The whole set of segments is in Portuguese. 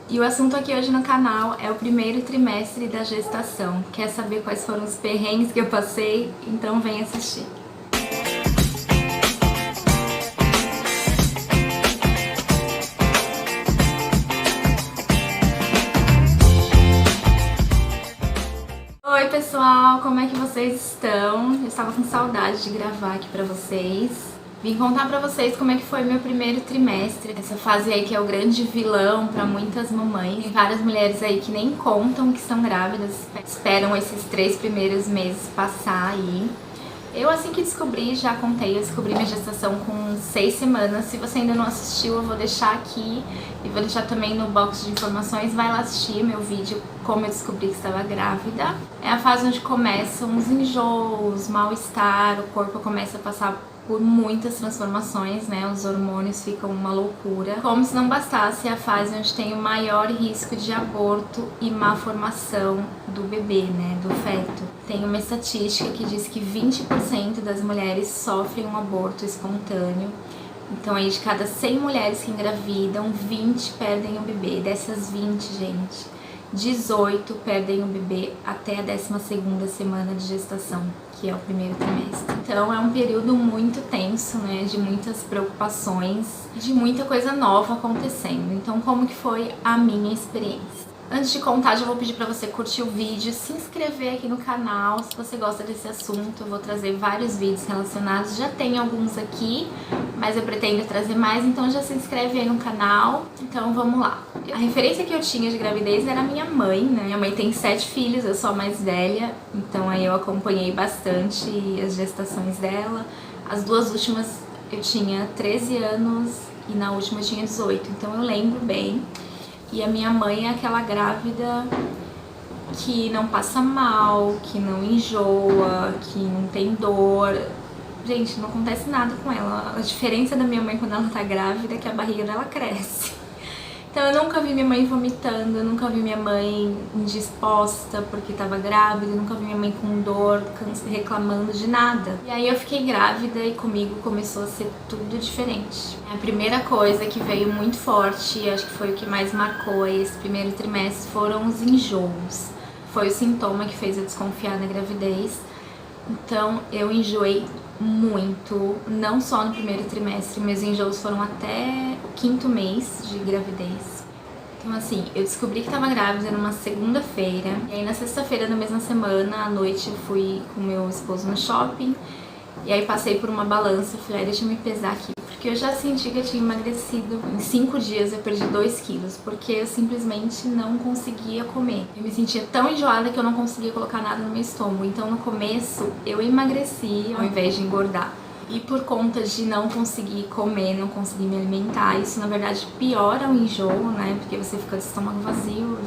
E o assunto aqui hoje no canal é o primeiro trimestre da gestação. Quer saber quais foram os perrengues que eu passei? Então vem assistir. Oi pessoal, como é que vocês estão? Eu estava com saudade de gravar aqui pra vocês. Vim contar pra vocês como é que foi meu primeiro trimestre. Essa fase aí que é o grande vilão pra muitas mamães. Tem várias mulheres aí que nem contam que estão grávidas, esperam esses 3 primeiros meses passar aí. Eu, assim que descobri, já contei, eu descobri minha gestação com 6 semanas. Se você ainda não assistiu, eu vou deixar aqui e vou deixar também no box de informações. Vai lá assistir meu vídeo, como eu descobri que estava grávida. É a fase onde começam os enjoos, mal-estar, o corpo começa a passar por muitas transformações, né? Os hormônios ficam uma loucura. Como se não bastasse, é a fase onde tem o maior risco de aborto e má formação do bebê, né? Do feto. Tem uma estatística que diz que 20% das mulheres sofrem um aborto espontâneo. Então aí de cada 100 mulheres que engravidam, 20 perdem o bebê. Dessas 20, gente, 18 perdem o bebê até a 12ª semana de gestação, que é o primeiro trimestre. Então é um período muito tenso, né, de muitas preocupações, de muita coisa nova acontecendo. Então como que foi a minha experiência? Antes de contar, já vou pedir pra você curtir o vídeo, se inscrever aqui no canal, se você gosta desse assunto. Eu vou trazer vários vídeos relacionados, já tem alguns aqui, mas eu pretendo trazer mais, então já se inscreve aí no canal. Então vamos lá. A referência que eu tinha de gravidez era a minha mãe, né? Minha mãe tem 7 filhos, eu sou a mais velha, então aí eu acompanhei bastante as gestações dela. As duas últimas eu tinha 13 anos e na última eu tinha 18, então eu lembro bem. E a minha mãe é aquela grávida que não passa mal, que não enjoa, que não tem dor. Gente, não acontece nada com ela. A diferença da minha mãe quando ela tá grávida é que a barriga dela cresce. Então eu nunca vi minha mãe vomitando, eu nunca vi minha mãe indisposta porque tava grávida, eu nunca vi minha mãe com dor, reclamando de nada. E aí eu fiquei grávida e comigo começou a ser tudo diferente. A primeira coisa que veio muito forte, e acho que foi o que mais marcou esse primeiro trimestre, foram os enjoos. Foi o sintoma que fez eu desconfiar da gravidez. Então eu enjoei muito, não só no primeiro trimestre, meus enjoos foram até o 5º mês de gravidez. Então assim, eu descobri que tava grávida numa segunda-feira, e aí na sexta-feira da mesma semana, à noite, eu fui com meu esposo no shopping, e aí passei por uma balança, falei, deixa eu me pesar aqui, porque eu já senti que eu tinha emagrecido. Em 5 dias eu perdi 2 quilos, porque eu simplesmente não conseguia comer. Eu me sentia tão enjoada que eu não conseguia colocar nada no meu estômago. Então no começo eu emagreci ao invés de engordar. E por conta de não conseguir comer, não conseguir me alimentar, isso na verdade piora o enjoo, né? Porque você fica de estômago vazio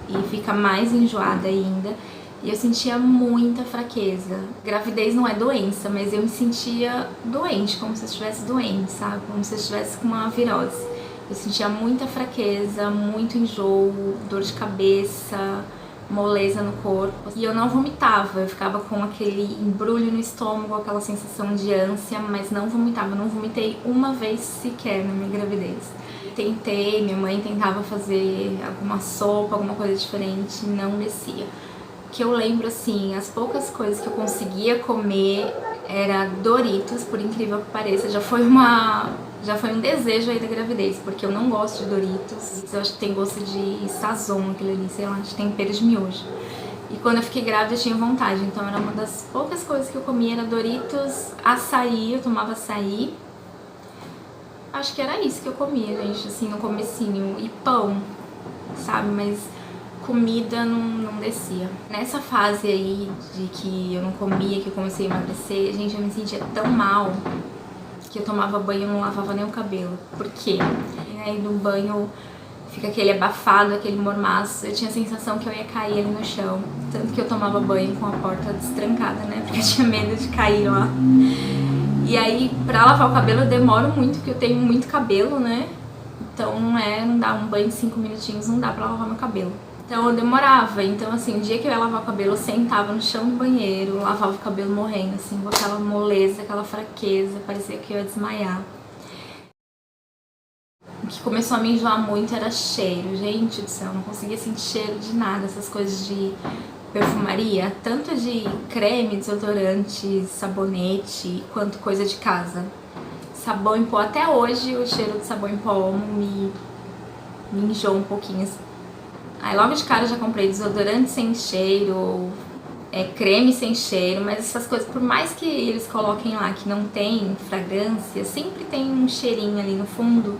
e fica mais enjoada ainda. E eu sentia muita fraqueza. Gravidez não é doença, mas eu me sentia doente, como se eu estivesse doente, sabe? Como se eu estivesse com uma virose. Eu sentia muita fraqueza, muito enjoo, dor de cabeça, moleza no corpo. E eu não vomitava, eu ficava com aquele embrulho no estômago, aquela sensação de ânsia, mas não vomitava. Eu não vomitei uma vez sequer na minha gravidez. Tentei, minha mãe tentava fazer alguma sopa, alguma coisa diferente, não descia. Que eu lembro assim, as poucas coisas que eu conseguia comer era Doritos, por incrível que pareça. Já foi um desejo aí da gravidez, porque eu não gosto de Doritos. Eu acho que tem gosto de sazon, aquilo ali, sei lá, de tempero de miojo. E quando eu fiquei grávida eu tinha vontade, então era uma das poucas coisas que eu comia, era Doritos, açaí, eu tomava açaí. Acho que era isso que eu comia, gente, assim, no comecinho. E pão, sabe, mas comida não descia. Nessa fase aí de que eu não comia, que eu comecei a emagrecer, gente, eu me sentia tão mal que eu tomava banho e não lavava nem o cabelo. Por quê? E aí no banho fica aquele abafado, aquele mormaço. Eu tinha a sensação que eu ia cair ali no chão. Tanto que eu tomava banho com a porta destrancada, né? Porque eu tinha medo de cair lá. E aí, pra lavar o cabelo eu demoro muito, porque eu tenho muito cabelo, né? Então não dá um banho de 5 minutinhos, não dá pra lavar meu cabelo. Então eu demorava, então assim, o dia que eu ia lavar o cabelo, eu sentava no chão do banheiro, lavava o cabelo morrendo, assim, com aquela moleza, aquela fraqueza, parecia que eu ia desmaiar. que começou a me enjoar muito era cheiro. Gente do céu, não conseguia sentir cheiro de nada, essas coisas de perfumaria, tanto de creme, desodorante, sabonete, quanto coisa de casa. Sabão em pó, até hoje o cheiro de sabão em pó me enjoa um pouquinho assim. Aí logo de cara eu já comprei desodorante sem cheiro, creme sem cheiro, mas essas coisas, por mais que eles coloquem lá que não tem fragrância, sempre tem um cheirinho ali no fundo.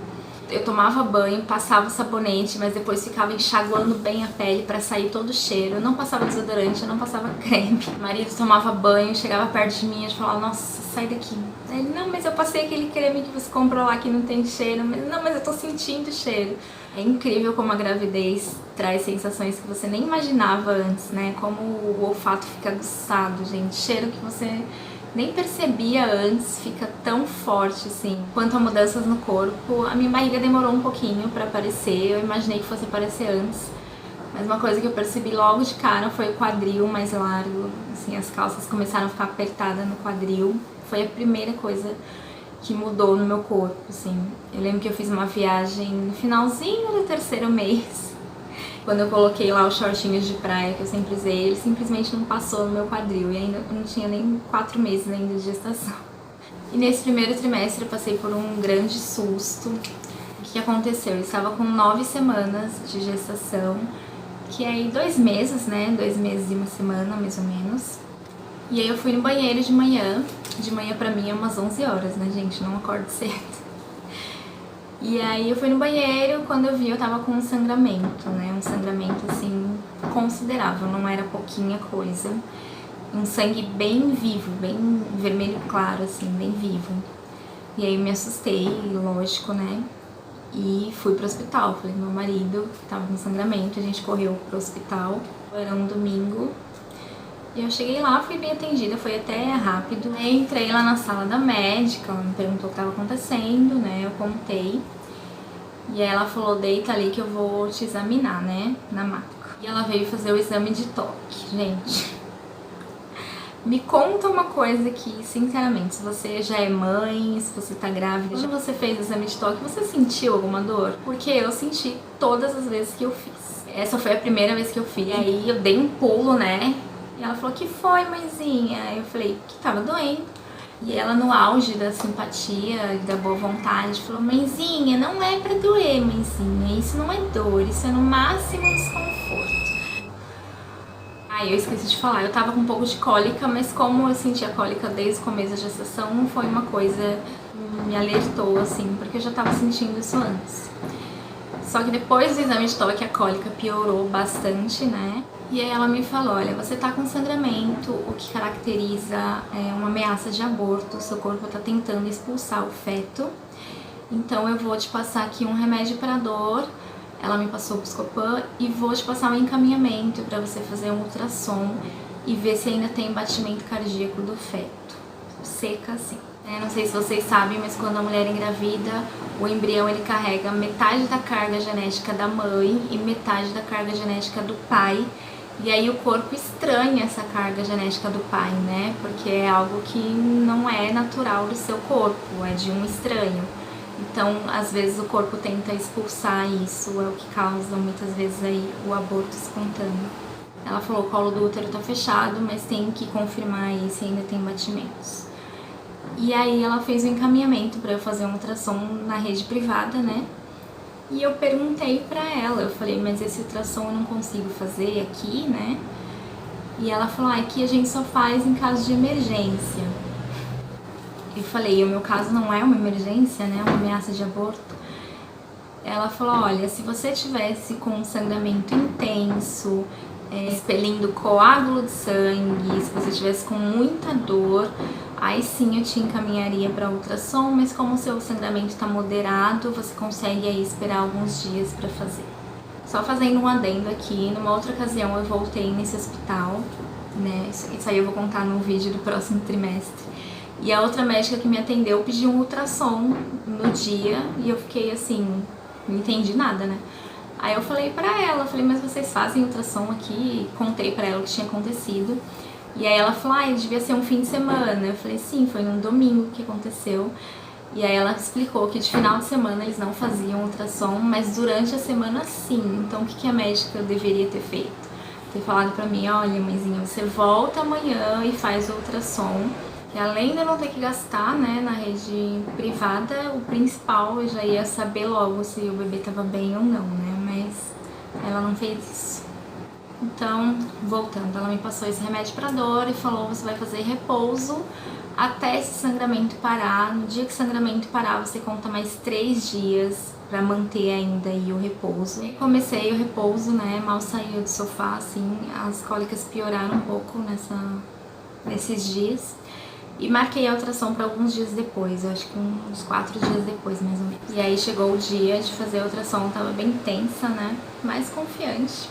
Eu tomava banho, passava o sabonete, mas depois ficava enxaguando bem a pele pra sair todo o cheiro. Eu não passava desodorante, eu não passava creme. O marido tomava banho, chegava perto de mim e falava, nossa, sai daqui. Ele, não, mas eu passei aquele creme que você comprou lá que não tem cheiro. Não, mas eu tô sentindo cheiro. É incrível como a gravidez traz sensações que você nem imaginava antes, né? Como o olfato fica aguçado, gente. Cheiro que você nem percebia antes, fica tão forte assim. Quanto a mudanças no corpo, a minha barriga demorou um pouquinho pra aparecer, eu imaginei que fosse aparecer antes. Mas uma coisa que eu percebi logo de cara foi o quadril mais largo, assim, as calças começaram a ficar apertadas no quadril. Foi a primeira coisa que mudou no meu corpo, assim. Eu lembro que eu fiz uma viagem no finalzinho do 3º mês. Quando eu coloquei lá os shortinhos de praia que eu sempre usei, ele simplesmente não passou no meu quadril. E ainda não tinha nem 4 meses ainda de gestação. E nesse primeiro trimestre eu passei por um grande susto. O que aconteceu? Eu estava com 9 semanas de gestação, que é aí 2 meses, né? 2 meses e 1 semana, mais ou menos. E aí eu fui no banheiro de manhã. De manhã pra mim é umas 11 horas, né, gente? Não acordo cedo. E aí eu fui no banheiro, quando eu vi eu tava com um sangramento, né? Um sangramento, assim, considerável, não era pouquinha coisa. Um sangue bem vivo, bem vermelho claro, assim, bem vivo. E aí eu me assustei, lógico, né? E fui pro hospital. Falei pro meu marido que tava com sangramento, a gente correu pro hospital. Era um domingo. E eu cheguei lá, fui bem atendida, foi até rápido. Eu entrei lá na sala da médica, ela me perguntou o que estava acontecendo, né? Eu contei. E aí ela falou, deita ali que eu vou te examinar, né? Na maca. E ela veio fazer o exame de toque, gente. Me conta uma coisa aqui, sinceramente, se você já é mãe, se você tá grávida, quando você fez o exame de toque, você sentiu alguma dor? Porque eu senti todas as vezes que eu fiz. Essa foi a primeira vez que eu fiz. E aí eu dei um pulo, né? E ela falou, que foi, mãezinha? Eu falei, que tava doendo. E ela, no auge da simpatia e da boa vontade, falou, mãezinha, não é pra doer, mãezinha. Isso não é dor, isso é no máximo desconforto. Aí eu esqueci de falar, eu tava com um pouco de cólica, mas como eu sentia cólica desde o começo da gestação, não foi uma coisa que me alertou, assim, porque eu já tava sentindo isso antes. Só que depois do exame de toque, a cólica piorou bastante, né? E aí ela me falou, olha, você tá com sangramento, o que caracteriza uma ameaça de aborto, seu corpo tá tentando expulsar o feto, então eu vou te passar aqui um remédio para dor, ela me passou o Buscopan, e vou te passar um encaminhamento para você fazer um ultrassom e ver se ainda tem batimento cardíaco do feto. Seca assim. Não sei se vocês sabem, mas quando a mulher engravida, o embrião ele carrega metade da carga genética da mãe e metade da carga genética do pai. E aí o corpo estranha essa carga genética do pai, né? Porque é algo que não é natural do seu corpo, é de um estranho. Então, às vezes o corpo tenta expulsar isso, é o que causa muitas vezes aí o aborto espontâneo. Ela falou, o colo do útero tá fechado, mas tem que confirmar aí se ainda tem batimentos. E aí ela fez o encaminhamento para eu fazer um ultrassom na rede privada, né? E eu perguntei pra ela, eu falei, mas esse ultrassom eu não consigo fazer aqui, né? E ela falou, aqui a gente só faz em caso de emergência. Eu falei, o meu caso não é uma emergência, né? Uma ameaça de aborto. Ela falou, olha, se você tivesse com um sangramento intenso, expelindo coágulo de sangue, se você tivesse com muita dor, aí sim eu te encaminharia para ultrassom, mas como o seu sangramento está moderado, você consegue aí esperar alguns dias para fazer. Só fazendo um adendo aqui, numa outra ocasião eu voltei nesse hospital, né? Isso aí eu vou contar no vídeo do próximo trimestre. E a outra médica que me atendeu pediu um ultrassom no dia e eu fiquei assim, não entendi nada, né? Aí eu falei pra ela, falei, mas vocês fazem ultrassom aqui? Contei pra ela o que tinha acontecido. E aí ela falou, devia ser um fim de semana. Eu falei, sim, foi num domingo que aconteceu. E aí ela explicou que de final de semana eles não faziam ultrassom, mas durante a semana sim. Então o que a médica deveria ter feito? Ter falado pra mim, olha mãezinha, você volta amanhã e faz o ultrassom. E além de eu não ter que gastar, né, na rede privada, o principal eu já ia saber logo se o bebê tava bem ou não, né? Mas ela não fez isso. Então, voltando, ela me passou esse remédio pra dor e falou, você vai fazer repouso até esse sangramento parar. No dia que o sangramento parar, você conta mais 3 dias pra manter ainda aí o repouso. E comecei o repouso, né, mal saí do sofá, assim, as cólicas pioraram um pouco nesses dias. E marquei a ultrassom para alguns dias depois, eu acho que uns 4 dias depois, mais ou menos. E aí chegou o dia de fazer a ultrassom, eu tava bem tensa, né, mas confiante.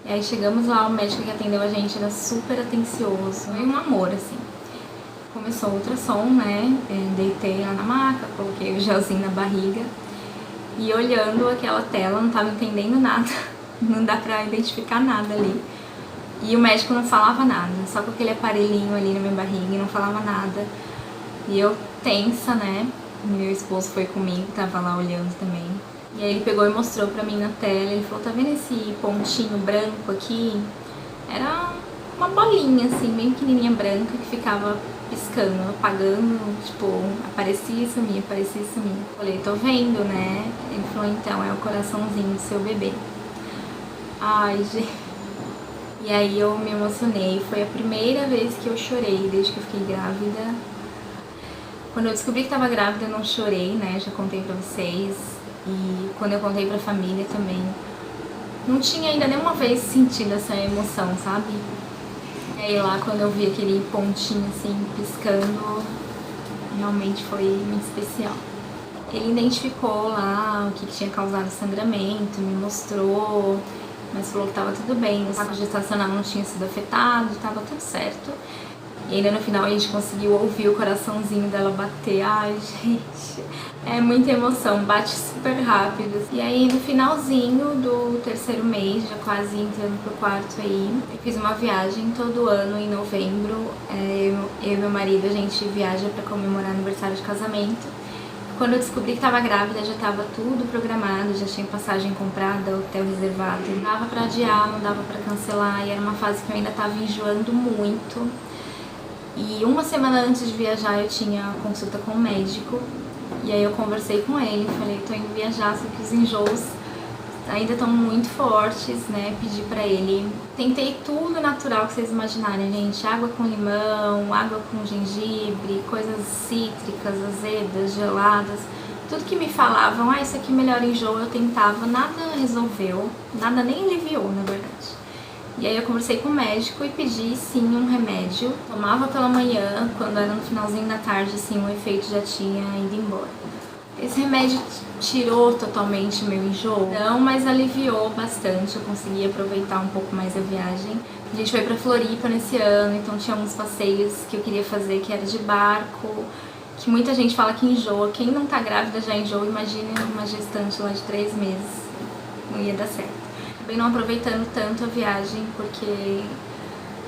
E aí chegamos lá, o médico que atendeu a gente era super atencioso, foi um amor, assim. Começou o ultrassom, né, deitei lá na maca, coloquei o gelzinho na barriga e olhando aquela tela, não tava entendendo nada, não dá pra identificar nada ali. E o médico não falava nada, só com aquele aparelhinho ali na minha barriga e não falava nada. E eu tensa, né, meu esposo foi comigo, tava lá olhando também. E aí ele pegou e mostrou pra mim na tela, ele falou, tá vendo esse pontinho branco aqui? Era uma bolinha assim, bem pequenininha branca que ficava piscando, apagando, tipo, aparecia e sumia, aparecia e sumia. Eu falei, tô vendo, né? Ele falou, então, é o coraçãozinho do seu bebê. Ai, gente... E aí eu me emocionei, foi a primeira vez que eu chorei desde que eu fiquei grávida. Quando eu descobri que estava grávida eu não chorei, né, já contei pra vocês. E quando eu contei pra família também, não tinha ainda nenhuma vez sentido essa emoção, sabe? E aí lá quando eu vi aquele pontinho assim, piscando, realmente foi muito especial. Ele identificou lá o que tinha causado o sangramento, me mostrou, mas falou que tava tudo bem, o saco gestacional não tinha sido afetado, tava tudo certo. E ainda no final a gente conseguiu ouvir o coraçãozinho dela bater. Ai, gente, é muita emoção, bate super rápido. E aí no finalzinho do 3º mês, já quase entrando pro 4º aí, eu fiz uma viagem todo ano em novembro. Eu e meu marido, a gente viaja pra comemorar aniversário de casamento. Quando eu descobri que estava grávida, já estava tudo programado, já tinha passagem comprada, hotel reservado. Não dava pra adiar, não dava pra cancelar, e era uma fase que eu ainda estava enjoando muito. E uma semana antes de viajar eu tinha consulta com o médico, e aí eu conversei com ele, falei, tô indo viajar, só que os enjoos ainda estão muito fortes, né, pedi pra ele. Tentei tudo natural que vocês imaginarem, gente, água com limão, água com gengibre, coisas cítricas, azedas, geladas, tudo que me falavam, isso aqui melhora enjoo, eu tentava, nada resolveu, nada nem aliviou, na verdade. E aí eu conversei com o médico e pedi sim um remédio, tomava pela manhã, quando era no finalzinho da tarde, assim, o efeito já tinha ido embora. Esse remédio tirou totalmente o meu enjoo? Não, mas aliviou bastante, eu consegui aproveitar um pouco mais a viagem. A gente foi pra Floripa nesse ano, então tinha alguns passeios que eu queria fazer que era de barco, que muita gente fala que enjoa. Quem não tá grávida já enjoa, imagine uma gestante lá de 3 meses, não ia dar certo. Acabei não aproveitando tanto a viagem, porque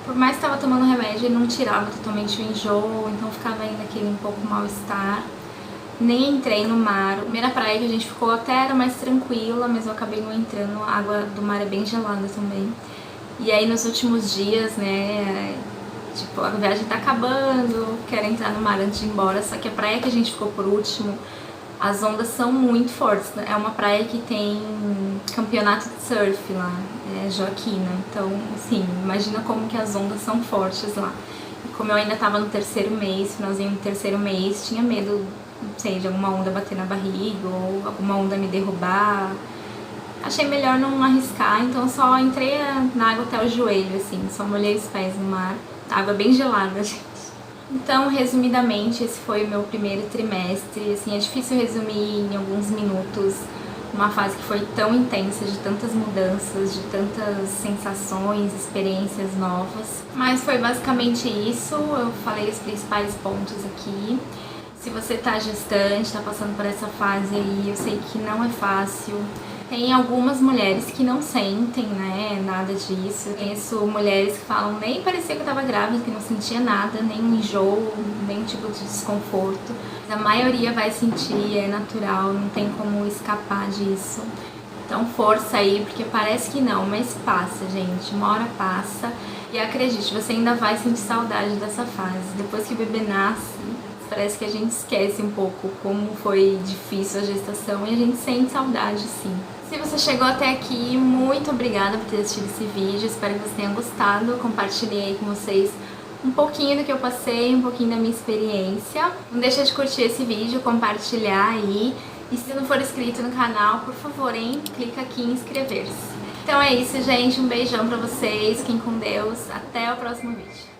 por mais que estava tomando remédio, ele não tirava totalmente o enjoo, então ficava ainda aquele um pouco mal-estar. Nem entrei no mar. A primeira praia que a gente ficou até era mais tranquila, mas eu acabei não entrando, a água do mar é bem gelada também. E aí nos últimos dias, né, tipo, a viagem tá acabando, quero entrar no mar antes de ir embora, só que a praia que a gente ficou por último, as ondas são muito fortes, né? É uma praia que tem campeonato de surf lá, é Joaquina, então, assim, imagina como que as ondas são fortes lá. E como eu ainda tava no 3º mês, finalzinho do 3º mês, tinha medo, não sei, de alguma onda bater na barriga ou alguma onda me derrubar. Achei melhor não arriscar, então só entrei na água até o joelho, assim, só molhei os pés no mar. Água bem gelada, gente. Então, resumidamente, esse foi o meu primeiro trimestre. Assim, é difícil resumir em alguns minutos uma fase que foi tão intensa, de tantas mudanças, de tantas sensações, experiências novas. Mas foi basicamente isso, eu falei os principais pontos aqui. Se você tá gestante, tá passando por essa fase aí, eu sei que não é fácil. Tem algumas mulheres que não sentem, né, nada disso. Conheço mulheres que falam nem parecia que eu tava grávida, que não sentia nada, nem um enjoo, nem tipo de desconforto. A maioria vai sentir, é natural, não tem como escapar disso. Então força aí, porque parece que não, mas passa, gente. Uma hora passa. E acredite, você ainda vai sentir saudade dessa fase. Depois que o bebê nasce, parece que a gente esquece um pouco como foi difícil a gestação e a gente sente saudade, sim. Se você chegou até aqui, muito obrigada por ter assistido esse vídeo. Espero que você tenha gostado. Compartilhei aí com vocês um pouquinho do que eu passei, um pouquinho da minha experiência. Não deixa de curtir esse vídeo, compartilhar aí. E se não for inscrito no canal, por favor, hein? Clica aqui em inscrever-se. Então é isso, gente. Um beijão pra vocês. Fiquem com Deus. Até o próximo vídeo.